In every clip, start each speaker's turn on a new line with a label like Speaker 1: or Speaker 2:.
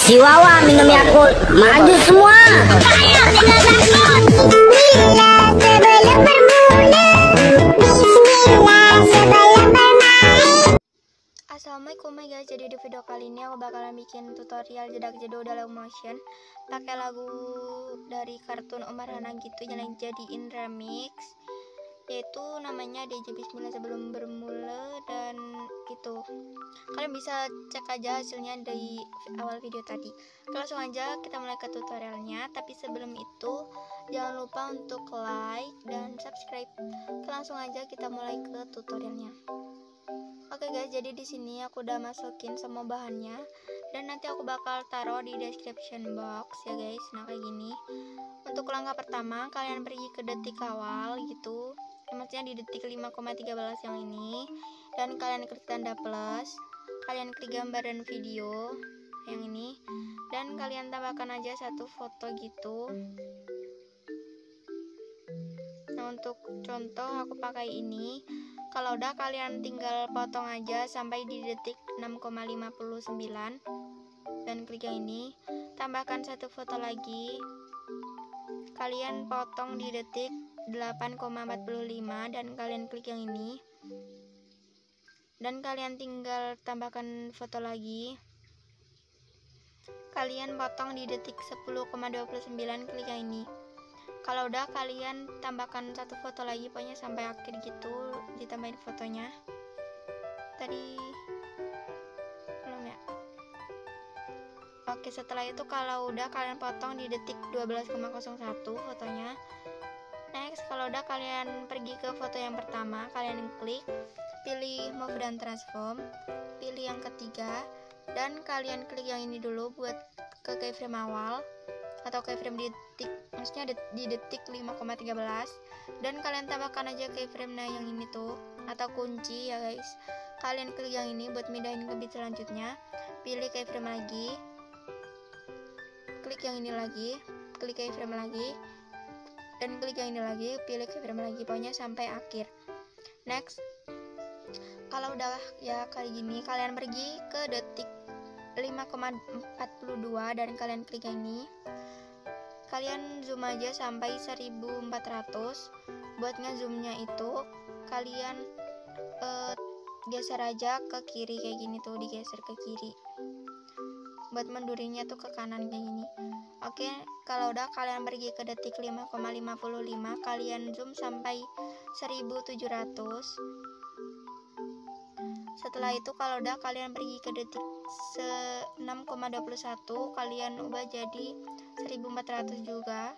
Speaker 1: Si Wawa minum Yakult, maju semua.
Speaker 2: Ayo kita takut. Bismillah sebelum bermula. Bismillah sebelum bermain.
Speaker 3: Assalamualaikum guys, jadi di video kali ini aku bakalan bikin tutorial jedak jedul dalam motion pakai lagu dari kartun Omar Hana gitu yang jadiin remix, yaitu namanya DJ Bismillah sebelum bermula. Dan itu kalian bisa cek aja hasilnya dari awal video tadi. Langsung aja kita mulai ke tutorialnya, tapi sebelum itu jangan lupa untuk like dan subscribe. Langsung aja kita mulai ke tutorialnya. Oke guys, jadi di sini aku udah masukin semua bahannya dan nanti aku bakal taruh di description box ya guys. Nah kayak gini. Untuk langkah pertama kalian pergi ke detik awal gitu, maksudnya di detik 5,13 yang ini, dan kalian klik tanda plus, kalian klik gambar dan video yang ini, dan kalian tambahkan aja satu foto gitu. Nah untuk contoh aku pakai ini. Kalau udah kalian tinggal potong aja sampai di detik 6,59 dan klik yang ini, tambahkan satu foto lagi, kalian potong di detik 8,45 dan kalian klik yang ini, dan kalian tinggal tambahkan foto lagi, kalian potong di detik 10,29, klik yang ini. Kalau udah kalian tambahkan satu foto lagi, pokoknya sampai akhir gitu ditambahin fotonya. Tadi belum ya? Oke, setelah itu kalau udah kalian potong di detik 12,01 fotonya. Next, kalau udah kalian pergi ke foto yang pertama, kalian klik, pilih move dan transform, pilih yang ketiga, dan kalian klik yang ini dulu buat ke keyframe awal atau keyframe di detik, maksudnya di detik 5,13, dan kalian tambahkan aja keyframe nah yang ini tuh atau kunci ya guys. Kalian klik yang ini buat mindahin ke bit selanjutnya, pilih keyframe lagi, klik yang ini lagi, klik keyframe lagi, dan klik yang ini lagi, pilih keyframe lagi, pokoknya sampai akhir. Next, kalau udah ya kayak gini, kalian pergi ke detik 5,42 dan kalian klik yang ini. Kalian zoom aja sampai 1400. Buat ngezoomnya itu kalian geser aja ke kiri kayak gini tuh, digeser ke kiri. Buat mundurinya tuh ke kanan kayak gini. Oke, kalau udah kalian pergi ke detik 5,55, kalian zoom sampai 1700. Setelah itu kalau udah kalian pergi ke detik 6,21, kalian ubah jadi 1400 juga.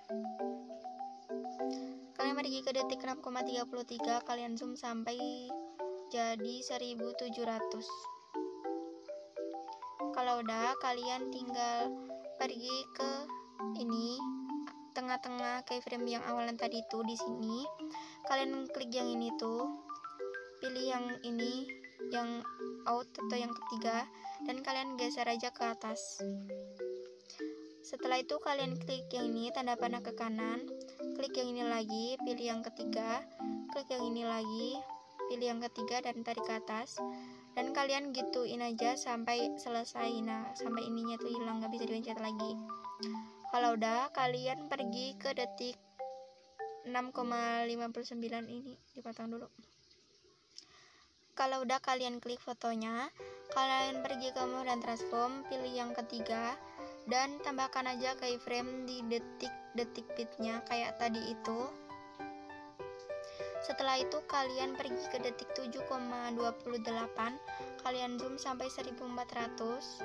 Speaker 3: Kalian pergi ke detik 6,33, kalian zoom sampai jadi 1700. Kalau udah kalian tinggal pergi ke ini tengah-tengah keyframe yang awalan tadi tuh, di sini kalian klik yang ini tuh, pilih yang ini, yang out atau yang ketiga, dan kalian geser aja ke atas. Setelah itu kalian klik yang ini, tanda panah ke kanan, klik yang ini lagi, pilih yang ketiga, klik yang ini lagi, pilih yang ketiga, dan tarik ke atas, dan kalian gituin aja sampai selesai. Nah sampai ininya tuh hilang, nggak bisa dipencet lagi. Kalau udah kalian pergi ke detik 6,59, ini dipotong dulu. Kalau udah kalian klik fotonya, kalian pergi ke move dan transform, pilih yang ketiga, dan tambahkan aja keyframe di detik bitnya kayak tadi itu. Setelah itu kalian pergi ke detik 7,28, kalian zoom sampai 1400.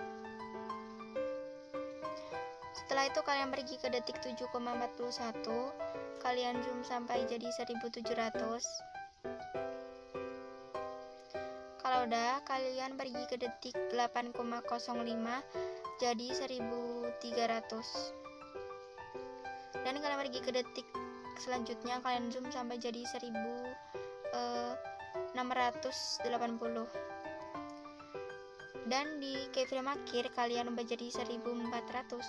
Speaker 3: Setelah itu kalian pergi ke detik 7,41, kalian zoom sampai jadi 1700. Kalau udah kalian pergi ke detik 8,05 jadi 1300, dan kalian pergi ke detik selanjutnya, kalian zoom sampai jadi 1680, dan di keyframe akhir kalian ubah jadi 1400.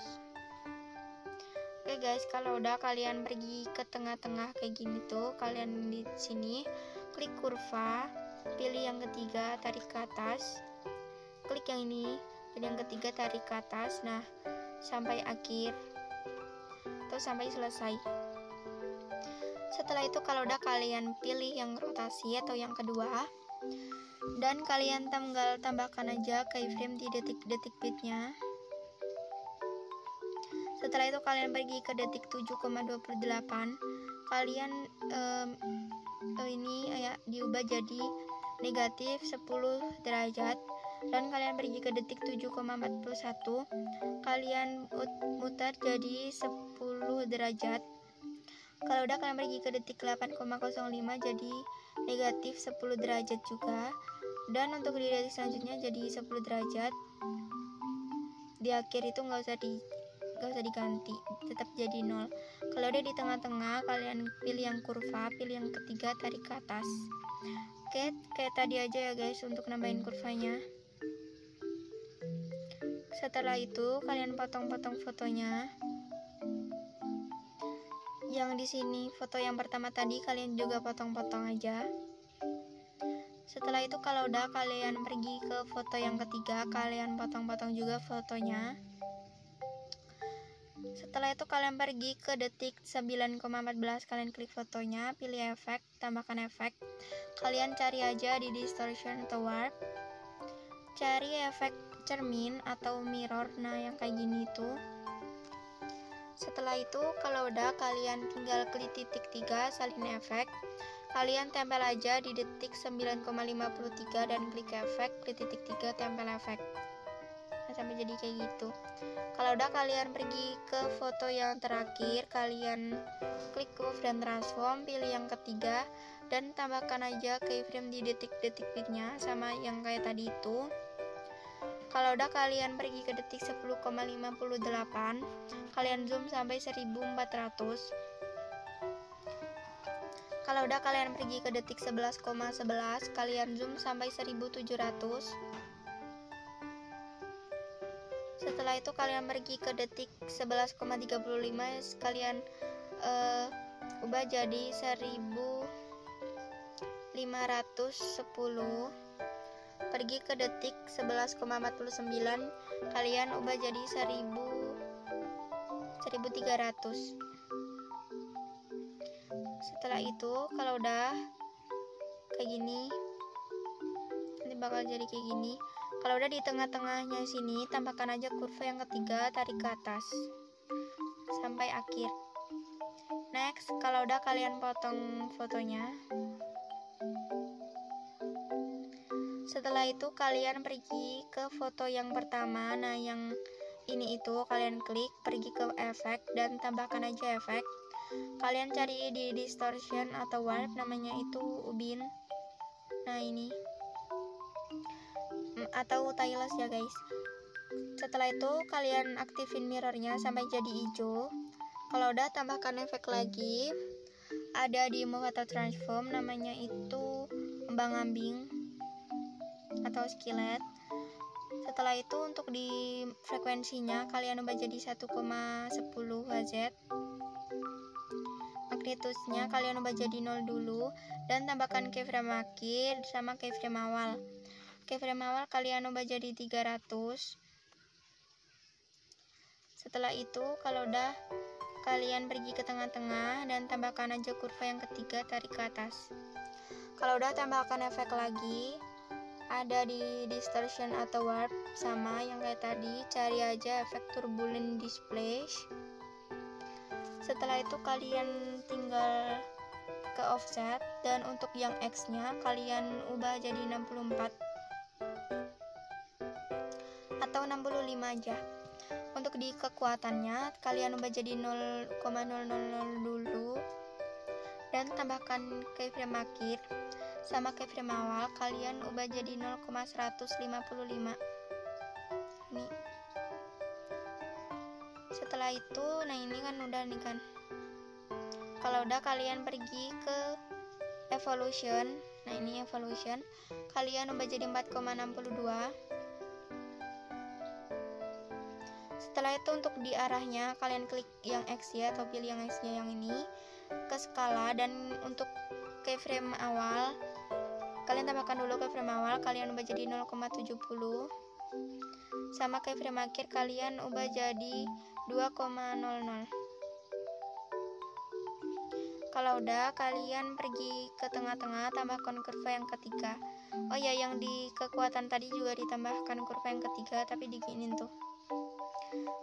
Speaker 3: Oke guys, kalau udah kalian pergi ke tengah-tengah kayak gini tuh, kalian di sini klik kurva, pilih yang ketiga, tarik ke atas, klik yang ini, dan yang ketiga tarik ke atas. Nah, sampai akhir atau sampai selesai. Setelah itu kalau udah kalian pilih yang rotasi atau yang kedua, dan kalian tinggal tambahkan aja keyframe di detik-detik bitnya. Setelah itu kalian pergi ke detik 7,28, kalian ini ya diubah jadi negatif 10 derajat, dan kalian pergi ke detik 7,41, kalian muter jadi 10 derajat. Kalau udah kalian pergi ke detik 8,05 jadi negatif 10 derajat juga, dan untuk di detik selanjutnya jadi 10 derajat. Di akhir itu nggak usah diganti, tetap jadi 0. Kalau udah di tengah-tengah, kalian pilih yang kurva, pilih yang ketiga, tarik ke atas. Oke, kayak tadi aja ya guys untuk nambahin kurvanya. Setelah itu kalian potong-potong fotonya. Yang di sini foto yang pertama tadi kalian juga potong-potong aja. Setelah itu kalau udah kalian pergi ke foto yang ketiga, kalian potong-potong juga fotonya. Setelah itu kalian pergi ke detik 9,14, kalian klik fotonya, pilih efek, tambahkan efek. Kalian cari aja di distortion atau warp. Cari efek cermin atau mirror, nah yang kayak gini tuh. Setelah itu kalau udah kalian tinggal klik titik 3 salin efek. Kalian tempel aja di detik 9,53 dan klik efek, klik titik 3 tempel efek. Nah, sampai jadi kayak gitu. Kalau udah kalian pergi ke foto yang terakhir, kalian klik move dan transform, pilih yang ketiga dan tambahkan aja keyframe di detik-detik bitnya sama yang kayak tadi itu. Kalau udah kalian pergi ke detik 10,58, kalian zoom sampai 1400. Kalau udah kalian pergi ke detik 11,11, kalian zoom sampai 1700. Setelah itu kalian pergi ke detik 11,35, kalian ubah jadi 1510. Pergi ke detik 11,49, kalian ubah jadi 1300. Setelah itu kalau udah kayak gini, nanti bakal jadi kayak gini. Kalau udah di tengah-tengahnya sini, tambahkan aja kurva yang ketiga, tarik ke atas sampai akhir. Next, kalau udah kalian potong fotonya. Setelah itu kalian pergi ke foto yang pertama. Nah, yang ini itu kalian klik, pergi ke efek dan tambahkan aja efek. Kalian cari di distortion atau warp, namanya itu ubin. Nah, ini atau tiles ya guys. Setelah itu kalian aktifin mirrornya sampai jadi hijau. Kalau udah tambahkan efek lagi, ada di move atau transform, namanya itu ombang-ambing atau skillet. Setelah itu untuk di frekuensinya kalian ubah jadi 1,10 Hz. Magnitudenya kalian ubah jadi 0 dulu dan tambahkan keyframe akhir sama keyframe awal. Keyframe awal kalian ubah jadi 300. Setelah itu kalau udah kalian pergi ke tengah-tengah dan tambahkan aja kurva yang ketiga, tarik ke atas. Kalau udah tambahkan efek lagi, ada di distortion atau warp sama yang kayak tadi, cari aja efek turbulent display. Setelah itu kalian tinggal ke offset dan untuk yang X nya kalian ubah jadi 64 atau 65 aja. Untuk di kekuatannya kalian ubah jadi 0,000 dulu dan tambahkan keyframe akhir sama keyframe awal, kalian ubah jadi 0,155. Nih. Setelah itu, nah ini kan udah nih kan. Kalau udah kalian pergi ke evolution. Nah, ini evolution. Kalian ubah jadi 4,62. Setelah itu untuk di arahnya kalian klik yang X ya atau pilih yang X nya yang ini ke skala, dan untuk keyframe awal kalian tambahkan dulu keyframe awal, kalian ubah jadi 0,70. Sama keyframe akhir kalian ubah jadi 2,00. Kalau udah, kalian pergi ke tengah-tengah, tambahkan kurva yang ketiga. Oh ya, yang di kekuatan tadi juga ditambahkan kurva yang ketiga, tapi diginin tuh.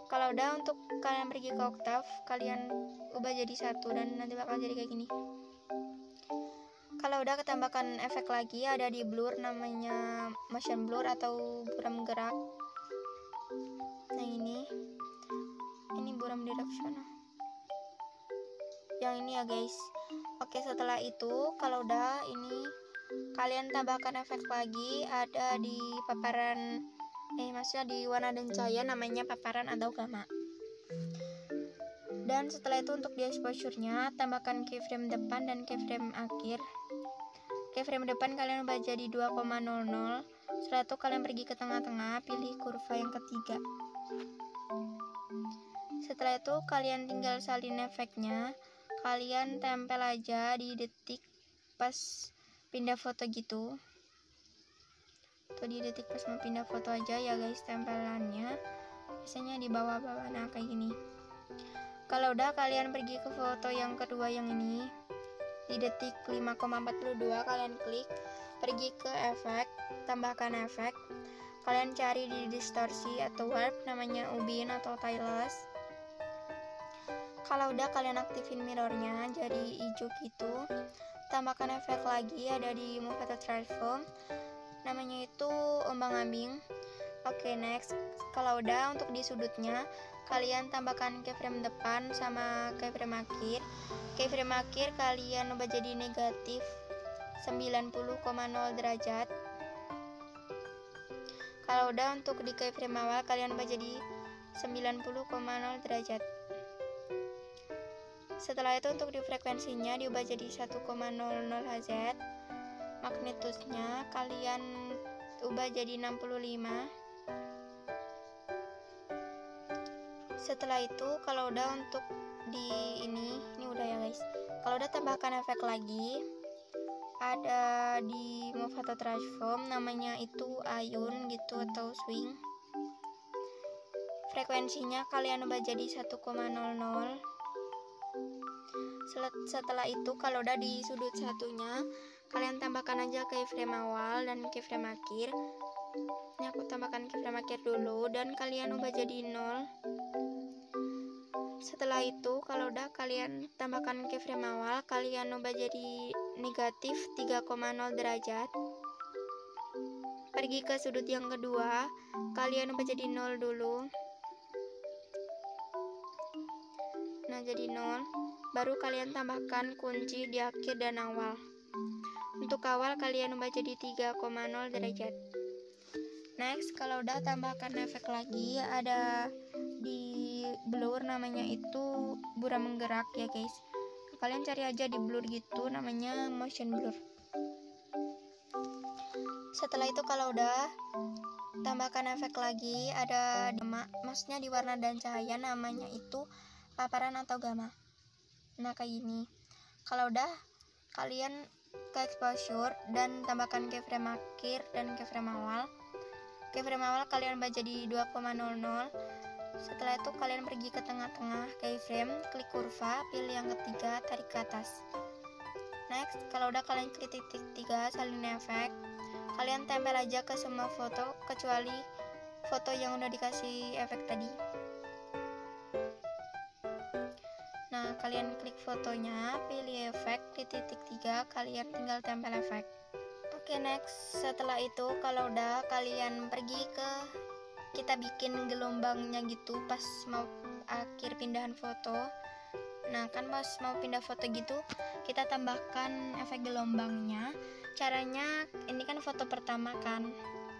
Speaker 3: Kalau udah, untuk kalian pergi ke oktav, kalian ubah jadi 1 dan nanti bakal jadi kayak gini. Kalau udah, ketambahkan efek lagi, ada di blur, namanya motion blur atau buram gerak. Nah ini buram directional. Yang ini ya guys. Oke, setelah itu kalau udah, ini kalian tambahkan efek lagi, ada di paparan maksudnya di warna dan cahaya, namanya paparan atau gamma. Dan setelah itu untuk di exposure-nya tambahkan keyframe depan dan keyframe akhir. Keyframe depan kalian ubah jadi 2,00. Setelah itu kalian pergi ke tengah-tengah, pilih kurva yang ketiga. Setelah itu kalian tinggal salin efeknya. Kalian tempel aja di detik pas pindah foto gitu. Tuh di detik pas mau pindah foto aja ya guys, tempelannya. Biasanya di bawah-bawah, nah kayak gini. Kalau udah, kalian pergi ke foto yang kedua yang ini. Di detik 5,42 kalian klik, pergi ke efek, tambahkan efek. Kalian cari di distorsi atau warp, namanya ubin atau tailless. Kalau udah, kalian aktifin mirrornya jadi hijau gitu. Tambahkan efek lagi, ada di move atau transform, namanya itu ombang-ambing. Oke, next. Kalau udah, untuk di sudutnya kalian tambahkan keyframe depan sama keyframe akhir. Keyframe akhir kalian ubah jadi negatif 90,0 derajat. Kalau udah, untuk di keyframe awal kalian ubah jadi 90,0 derajat. Setelah itu untuk di frekuensinya diubah jadi 1,00 Hz. Magnitudenya kalian ubah jadi 65. Setelah itu kalau udah, untuk di ini udah ya guys. Kalau udah, tambahkan efek lagi, ada di move atau transform, namanya itu ayun gitu atau swing. Frekuensinya kalian ubah jadi 1,00. Setelah itu kalau udah, di sudut satunya kalian tambahkan aja keyframe awal dan keyframe akhir. Ini aku tambahkan keyframe akhir dulu dan kalian ubah jadi 0. Setelah itu kalau udah, kalian tambahkan keyframe awal, kalian ubah jadi negatif 3,0 derajat. Pergi ke sudut yang kedua, kalian ubah jadi 0 dulu. Nah, jadi 0. Baru kalian tambahkan kunci di akhir dan awal. Untuk awal kalian ubah jadi 3,0 derajat. Next, kalau udah, tambahkan efek lagi, ada di blur, namanya itu buram menggerak ya guys. Kalian cari aja di blur gitu, namanya motion blur. Setelah itu kalau udah, tambahkan efek lagi, ada maksudnya di warna dan cahaya, namanya itu paparan atau gamma. Nah kayak gini. Kalau udah, kalian ke exposure dan tambahkan keyframe akhir dan keyframe awal. Keyframe awal kalian ubah jadi 2,00. Setelah itu kalian pergi ke tengah-tengah keyframe, klik kurva, pilih yang ketiga, tarik ke atas. Next, kalau udah, kalian klik titik 3, salin efek. Kalian tempel aja ke semua foto kecuali foto yang udah dikasih efek tadi. Nah, kalian klik fotonya, pilih efek di titik 3, kalian tinggal tempel efek. Oke, next. Setelah itu kalau udah, kalian pergi ke, kita bikin gelombangnya gitu pas mau akhir pindahan foto. Nah, kan pas mau pindah foto gitu, kita tambahkan efek gelombangnya. Caranya, ini kan foto pertama kan,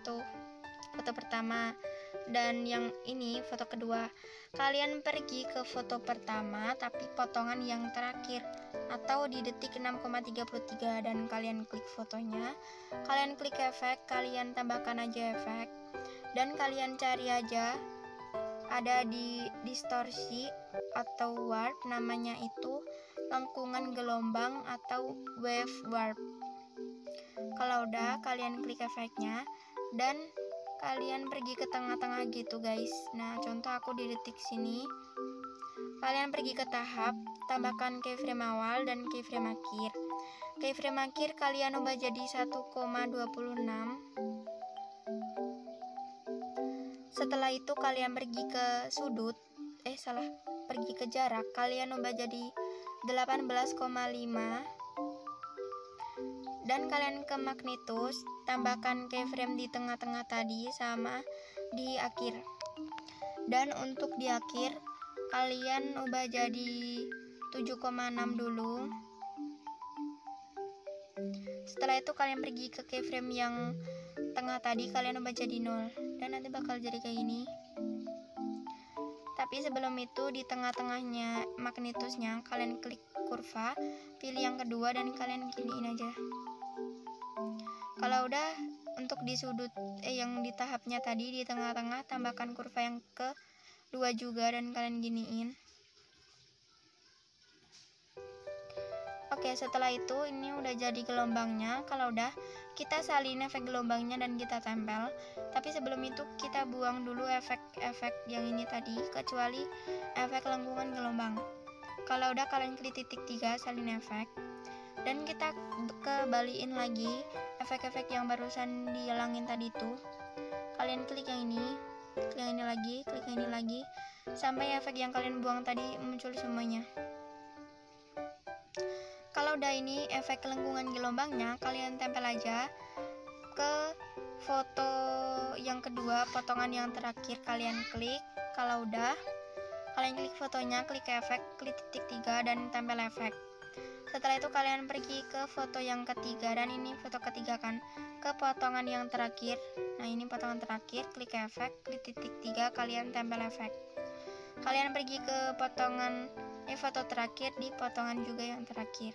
Speaker 3: tuh foto pertama, dan yang ini foto kedua. Kalian pergi ke foto pertama tapi potongan yang terakhir atau di detik 6,33 dan kalian klik fotonya, kalian klik efek, kalian tambahkan aja efek dan kalian cari aja ada di distorsi atau warp, namanya itu lengkungan gelombang atau wave warp. Kalau udah, kalian klik efeknya dan kalian pergi ke tengah-tengah gitu guys. Nah, contoh aku di detik sini. Kalian pergi ke tahap, tambahkan keyframe awal dan keyframe akhir. Keyframe akhir kalian ubah jadi 1,26. Setelah itu kalian pergi ke sudut, pergi ke jarak, kalian ubah jadi 18,5. Dan kalian ke magnitus, tambahkan keyframe di tengah-tengah tadi sama di akhir. Dan untuk di akhir kalian ubah jadi 7,6 dulu. Setelah itu kalian pergi ke keyframe yang tengah tadi, kalian ubah jadi 0 dan nanti bakal jadi kayak gini. Tapi sebelum itu di tengah-tengahnya magnitusnya kalian klik kurva, pilih yang kedua dan kalian giniin aja. Kalau udah, untuk di sudut yang di tahapnya tadi di tengah-tengah, tambahkan kurva yang kedua juga dan kalian giniin. Oke, setelah itu ini udah jadi gelombangnya. Kalau udah, kita salin efek gelombangnya dan kita tempel. Tapi sebelum itu kita buang dulu efek-efek yang ini tadi, kecuali efek lengkungan gelombang. Kalau udah, kalian klik titik 3 salin efek. Dan kita kembaliin lagi efek-efek yang barusan dihilangin tadi itu. Kalian klik yang ini, klik yang ini lagi, klik yang ini lagi, sampai efek yang kalian buang tadi muncul semuanya. Kalau udah ini efek lengkungan gelombangnya, kalian tempel aja ke foto yang kedua, potongan yang terakhir kalian klik. Kalau udah, kalian klik fotonya, klik efek, klik titik 3 dan tempel efek. Setelah itu kalian pergi ke foto yang ketiga, dan ini foto ketiga kan, ke potongan yang terakhir. Nah, ini potongan terakhir, klik efek, klik titik 3, kalian tempel efek. Kalian pergi ke potongan foto terakhir di potongan juga yang terakhir.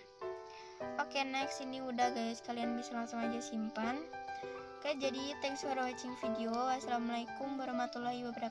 Speaker 3: Oke, next, ini udah guys, kalian bisa langsung aja simpan. Oke, jadi thanks for watching video. Wassalamualaikum warahmatullahi wabarakatuh.